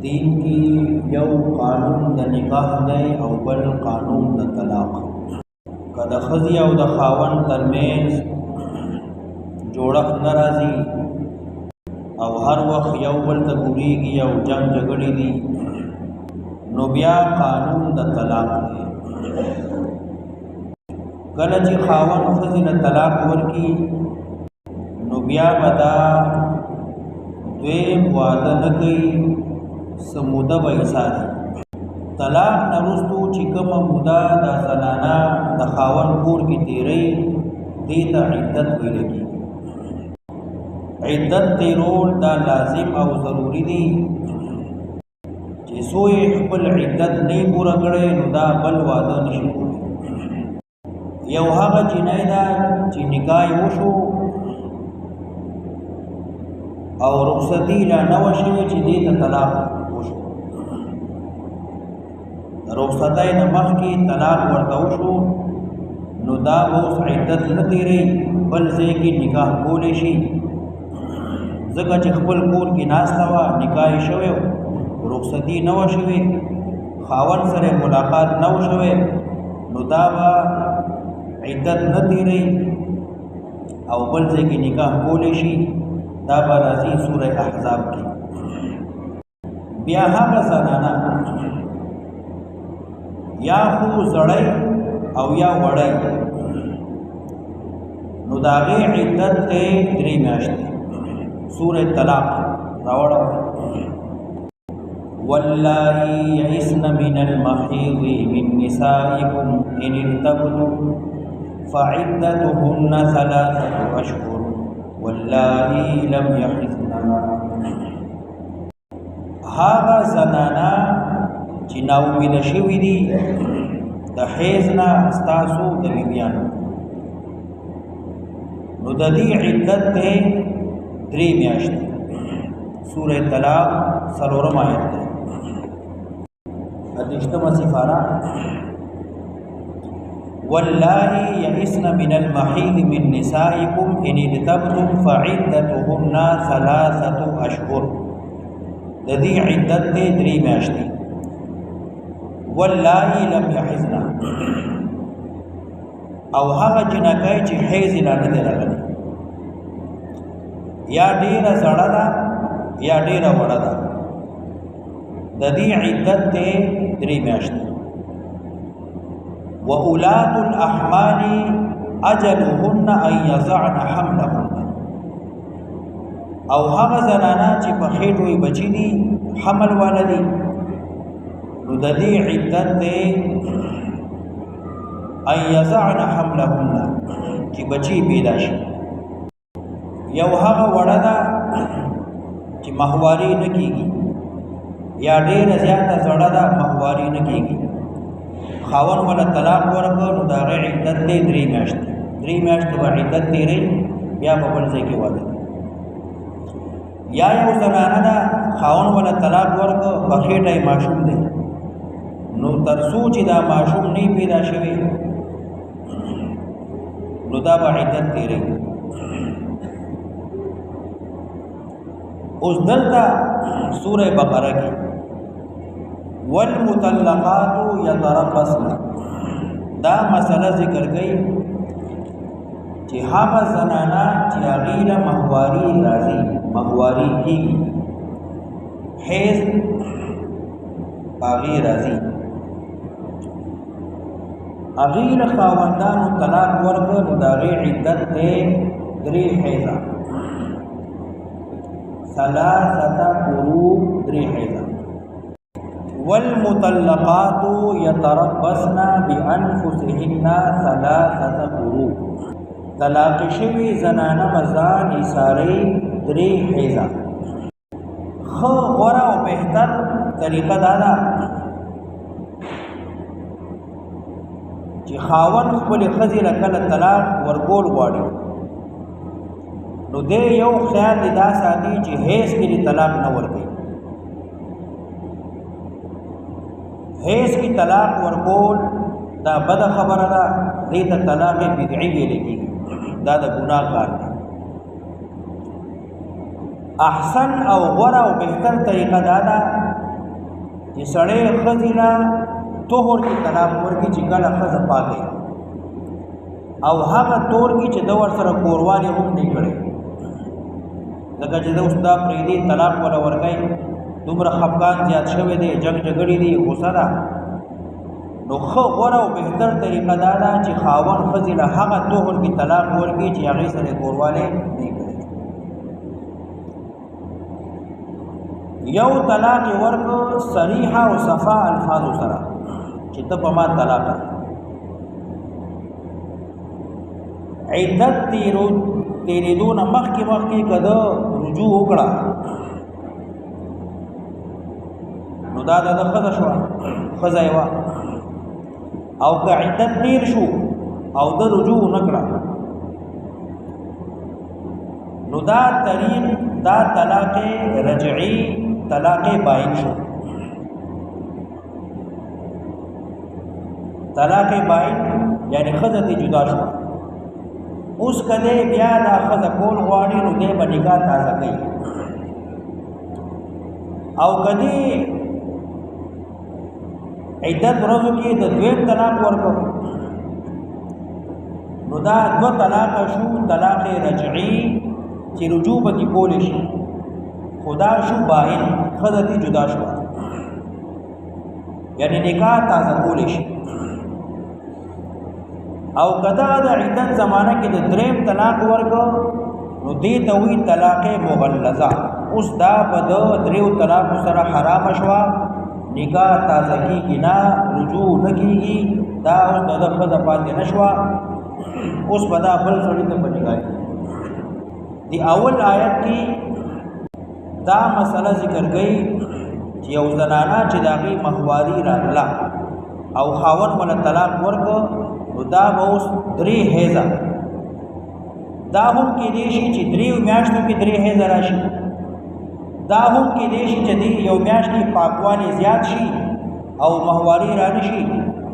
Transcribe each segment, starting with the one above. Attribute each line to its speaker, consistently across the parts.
Speaker 1: دین کی یو قانون د نکاح دی او بل قانون د طلاق. که د ښځې او د خاوند ترمنځ جوړښت نه راځي او هر وخت یو بل ته ګورېږي او جنګ جګړې دي، نو بیا قانون د طلاق دی. کله چې خاوند ښځې له طلاق ورکړي، نو بیا به دا دویم واده نه کوي، څه موده به یې ساتي. طلاق نه وروستو چې کومه موده دا زنانه د خاوند کور کې تېروي، دې ته عدت ویل کېږي. عدت تېرول دا لازم او ضروري دي، چې څو یې خپل عدت نه پوره کړی، نو دا بل واده نشي کولی. یو هغه جنۍ ده چې نکاح یې وشو او رخصتي لا نه وه شوې، چې دې ته طلاق وشو. رخصتۍ نه مخکې طلاق ورته وشو، نو دا به اوس عدت نه تېروي، بل ځای کې نکاح کولی شي. ځکه چې خپل کور کې ناسته وه، نکاح یې شوی، رخصتي نه وه شوې، خاوند سره ملاقات نه و شوی، نو دا به عدت نه تېروي او بل ځای کې نکاح کولی شي. دا به راځي سوره احزاب کې. بیا هغه زنانه یا خو زړی او یا وړی، نو د هغې عدت دی 3 میاشتې. سوره طلاق راوړه: واللائي يئسن من المحيض من نسائكم إن ارتبتم فعدتهن 3 أشهر واللائي لم يحضن. هغه زنانا چې ناامیده شوي دي د حیض نه، ستاسو د بیبیانو، نو د دې عدت دی 3 میاشتې. سوره طلاق 4 آیت دی. 28 سپاره: واللائي يئسن من المحيض من نسائكم إن ارتبتم فعدتهن 3 أشهر. د دې عدت دی 3 میاشتې. واللائي لم يحضن، او هغه جنکۍ چې حیض یې لا نه دی راغلی، یا ډېره زړه ده یا ډېره وړه ده، د دې عدت دی 3 میاشتې. وأولاة الأحمال أجلهن أن يضعن حملهن، او هغه زنانه چې په خېټو یې بچي دي، حمل والا دي، نو د دې عدت دی أن يضعن حملهن، چې بچي پیدا شي. یو هغه وړه ده چې ماهواري نه کېږي، یا ډېره زیاته زړه ده، ماهواري نه کېږي. خاوند ولا طلاق ورکړ، نو د هغې عدت دی 3 میاشتې. 3 میاشتې به عدت تېروي، بیا په بل ځای کې واده کوي. یا یو زنانه ده خاوند ولا طلاق ورکړ، په خېټه یې ماشوم دی، نو تر څو چې دا ماشوم نه پیدا شوی، نو دا به عدت تېروي. اوس دلته سوره بقره کې والمطلقات يتربصن، دا مسله ذکر کړي چې هغه زنانه چې هغې له ماهواري راځي، ماهواري کېږي، حیض هغې راځي، هغې له خاوندانو طلاق ورکړه، نو د هغې عدت دی 3 حیضه. 3 قروء 3 حیضه. والمطلقات يتربصن بأنفسهن 3 قروء، طلاق شوی زنانه مزان ایساری 3 حیضه. خو غوره او بهتر طریقه دا ده چې خاوند خپلې ښځې له کله طلاق ورکول غواړي، نو دی یو خیال دی دا ساتي چې حیض کې دې طلاق نه ورکوي. حیض کی طلاق ورکول دا بد خبره ده، دې ته طلاق بدعي ویل کېږي، دا د ګناه کار دی. احسن او غوره او بهتر طریقه دا ده چې سړی ښځې له طهر کې طلاق ورکړي چې کله ښځه پاکه او هغه طور کې چې د ورسره کوروالی هم نه کړی لکه چې د اوس دا پرېږدي طلاق وله ورکوي دومره خفګان زیات شوی دی جنګ جګړې دي غوسه ده نو ښه غوره او بهتر طریقه دا ده چې خاوند ښځې له هغه طهر کې طلاق ورکړي چې هغې سره کوروالی نه کړی یو طلاق ورکړه صریحه او صفا الفاظو سره چې ته په ما طلاق عدت تیریدو نه مخکې که د رجوع وکړه نو دا د ښځه شوه ښځه یې وه او که عدت تیر شو او د رجوع نه کړه نو دا طریق دا طلاق رجعی طلاق باین شو طلاق باین یعنی ښځه ته جدا شو اوس کده بیا دا ښځه کول غواړي نو دی به نکاح تازه کوي او کدی عدت ورځو کې د دویم طلاق ورکړو نو دا دو طلاق شو طلاق رجعی چې رجوع به کولی شي خدا شو باین ښځه ته جدا شو یعنی نکاح تازه کولی شي او کدا د عدت زمانہ کې د دریم طلاق ورکو نو دې ته وی طلاق مغلظه اوس دا په د دریو طلاق سره حرام شوا نکاح تازه کیږي نه رجوع نه کیږي دا اوس د ښځه پاتې نشوا اوس به دا بل سړي ته په نکاح دی اول آیت کې دا مسله ذکر کړي چې یو زنانه چې داغي مهواري راغله او خاوند ولا طلاق ورکو نو دا به اوس درې حیضه دا هم کېدی شي چې دریو میاشتو کې درې حیضه راشي دا هم کېدی شي چې یو میاشت کې پاکوالی زیات شي او مهواري را نه شي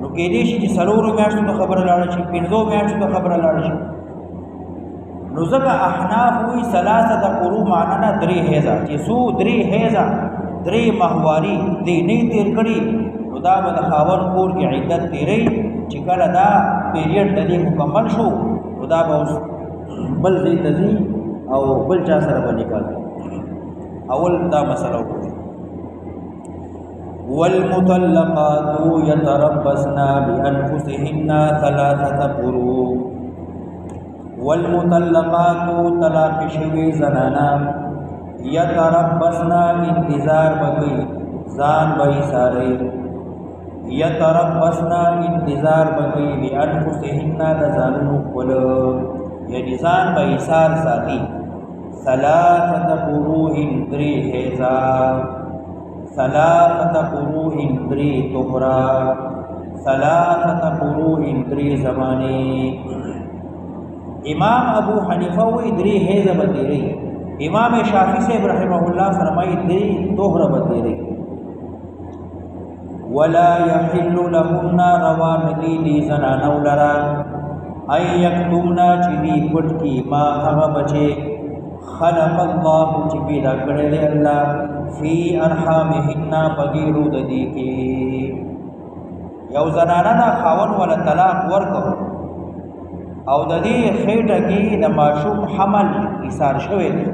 Speaker 1: نو کېدی شي چې څلورو میاشتو ته خبره لاړه شي پنځو میاشتو ته خبره لاړه شي نو ځکه احناف وایي ثلاثه قروء معنا نه درې حیضه چې څو درې حیضه درې مهواري دې نه تیر کړي نو دا به د خاوند کور کې عدت تیری چې کله دا پیریډ د دې مکمل شو نو دا به اوس بل ځای ته ځي او بل چا سره به نکاح کوي اول دا مسله وکړي والمطلقات يتربصن بانفسهن ثلاثه قروء والمطلقات طلاق شوی زنانا يتربصن انتظار بکی ځان به ساري يتربصن انتظار بکی بانفسهن د ځانونو خپل یعنی ځان به ایثار ساتي ثلاثه قروء درې حیضا ثلاثه قروء درې طهرا ثلاثه قروء درې زمانه امام ابو حنیفه وی درې حیضه بدیری امام شافعی صاحب رحمه الله فرمایي درې طهر بدیری ولا يحل لهن روان دي زنانو لرا اي يكتمنا چې دی پټ کی ما هغه بچي خلق الله چې پیدا کړی دی الله فی ارحامهن بغیرو د دې کې یو زنانه دا خاون ولا طلاق ورکو او د دې خېټه کې د ماشوم حمل ایثار شوی دی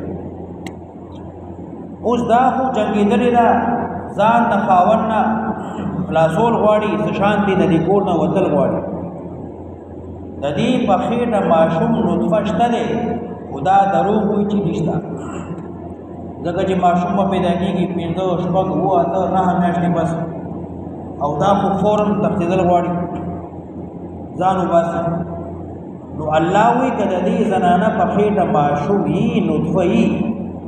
Speaker 1: اوس دا خو جنگیدلې ده ځان د خاون نه خلاصول غواړي شانتي د دې کور نه وتل غواړي د دې په خېټه ماشوم نطفه شته دی خدا دروغ وي چې نشته ځکه چې ماشوم پیدا کېږي 5 شپږ 8 9 میاشتې بس او دا خو فورن تفتیدل غواړي ځان وباسي نو الله وی کده دې زنانه په خېټه ماشوم یې نطفه یې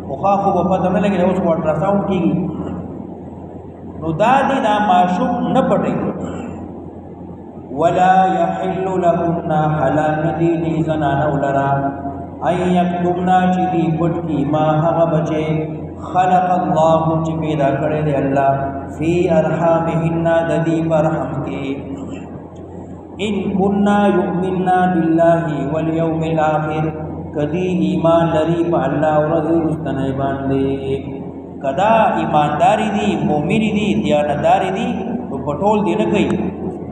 Speaker 1: خو خو په پته نه لګي اوس الټراساوند کېږي نو دا دې دا ماشوم نه پټي ولا يحل لهن حلال ندي دې زنانه ولرا اي يكتمنا چې دې پټ کی ما هغه بچي خلق الله چې پیدا کړی دی الله فی ارحامهن د دې برحم کې ان كنا يؤمننا بالله واليوم الاخر کدی ایمان لري په الله او رسول مستنه باندې کدا ایمانداری دی مومنی دی دیانتداری دی نو پټول دی نه کوي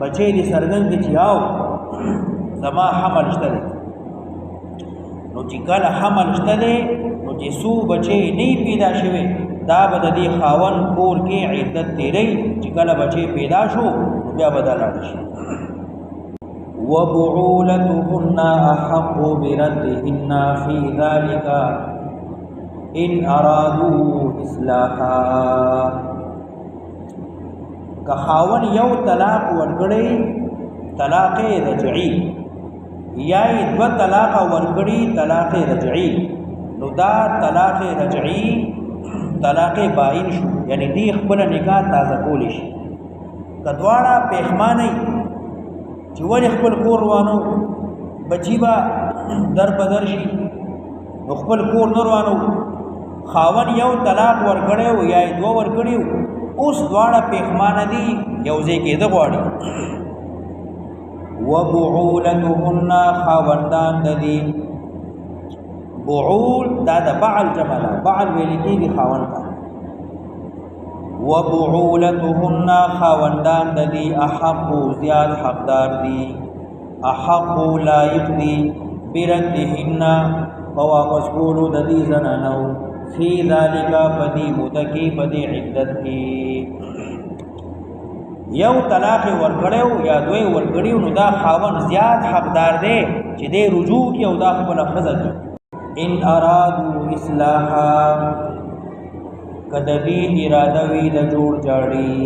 Speaker 1: بچی دی سرګن کې چیاو زما حمل شته نو چې کله حمل شته نو چې سو بچی نه پیدا شوه دا به د دې خاون کور کې عدت تیری چې کله بچی پیدا شو بیا بدل شي وبعولتهن احق بردهن في ذلك ان ارادوا اصلاحا که خاون یو طلاق ورکړي طلاق رجعي یا دو طلاق ورکړي طلاق رجعي نو دا طلاق رجعي طلاق باین شو یعنی دی خپل نکاح تازه کولی شي کدواړه پېښمانه چې ور خپل کور روانو بچی با در بدر شي خپل کور روانو خاون یو طلاق ورکړیو یا دو ورکړیو اوس دواړه پېښمانه دي یو ځای کې د غواړي وبعولتهن خاوندان ددي بعول دا د بعل جمع بعل ویل کېږي خاوند ته وبعولتهن خاوندان ددي احق زیاد حقدار دي احق لایق دي بردهن فواپس کولو ددي زنانو فی ذالک بدی مدکی بدی عدت کی یو طلاق ورکړیو یا دوی ورکړیو نو دا خاون زیات حقدار دی چې دې رجوع کی او دا خپل خزه کی ان ارادو اصلاحا کدی اراده وی د جوړ جاړي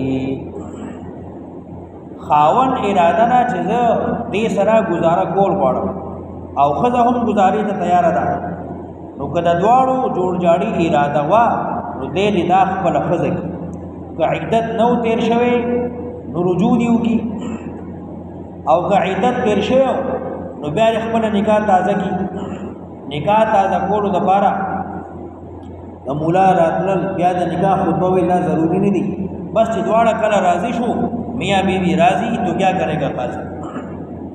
Speaker 1: خاون اراده نه چې دې سره گزاره کول غواړم او خزه هم گزارې ته تیار ده نو کدا دواړو جوړ جاړي اراده وا نو دې دا خپل خزه کی که عدت نو تیر شوی نو رجوع دیو کی او که عدت تیر شوی نو بیا خپل نکاح تازه کی نکاح تازه کولو د پاره د مولا راتل بیا د نکاح خطبه وینا ضروری نه دي بس چې دواړه کله راضی شو میاں بیوی راضی تو کیا کرے گا قاضی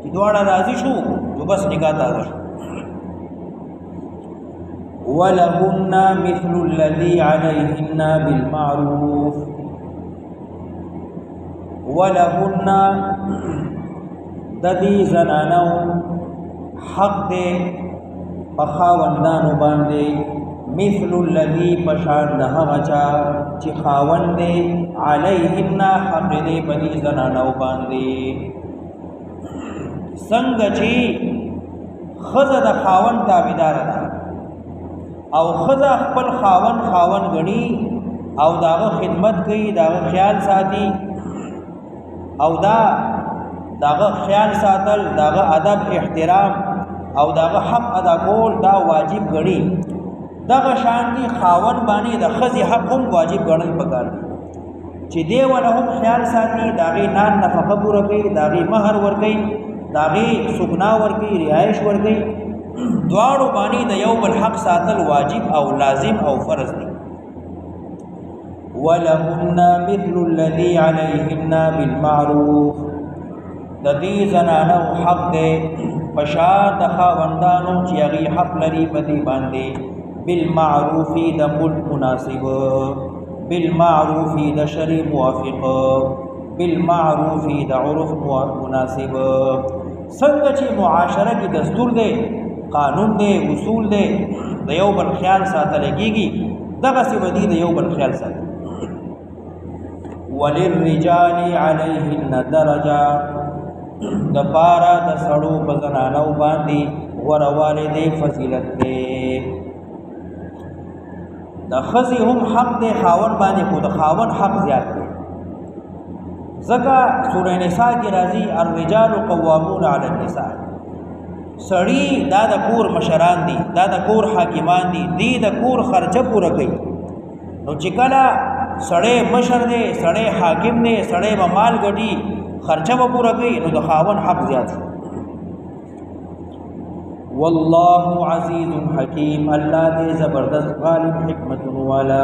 Speaker 1: چې دواړه راضی شو تو بس نکاح تازه شو ولهن مثل الذي عليهن بالمعروف ولهن ددی زنانو حق دے پخاوندانو باندے مثل الذي پشان ده غچا چې خاوند دے علیهن حق دے بدی زنانو باندے څنګه چې خزه د خاوند تابعدار ده او خزه خپل خاون غني او داغه خدمت کوي داغه خیال ساتي او داغه خیال ساتل داغه ادب احترام او داغه حق ادا کول دا واجب غني داغه شان دي خاون باندې د خزي حق هم واجب غنل پکار دي چې دی ولا هم خیال ساتي داغه نان نفقه پوره کوي داغه مہر ور کوي داغه سګنا ور کوي رعایش ور کوي دواړو باندې د یو بل حق ساتل واجب او لازم او فرض دي ولهن مثل الذي عليهن بالمعروف د دې زنانو حق دې پشان د خاوندانو چې هغه حق لري په دې باندې بالمعروف د ملک مناسب بالمعروف د شرع موافق بالمعروف د عرف مناسب څنګه چې معاشره کې دستور دی قانون دی اصول دی د یو بل خیال ساتل کېږي دغه څه ودی د یو بل خیال ساتل وللرجال عليهن درجه د پارا د سړو په زنانو باندې ورواله دی فضیلت دی د خزي هم حق دی خاون باندې خو د خاون حق زیات دی ځکه سورہ نساء کې راځي الرجال قوامون علی النساء سړی دا د کور مشران دي دا د کور حاکمان دي دی د کور خرچه پوره کوي نو چې کله سړی مشر دی سړی حاکم دی سړی به مال ګټي خرچه به پوره کوي نو د خاون حق زیات شي والله عزیز حکیم الله دې زبردست غالب حکمت والا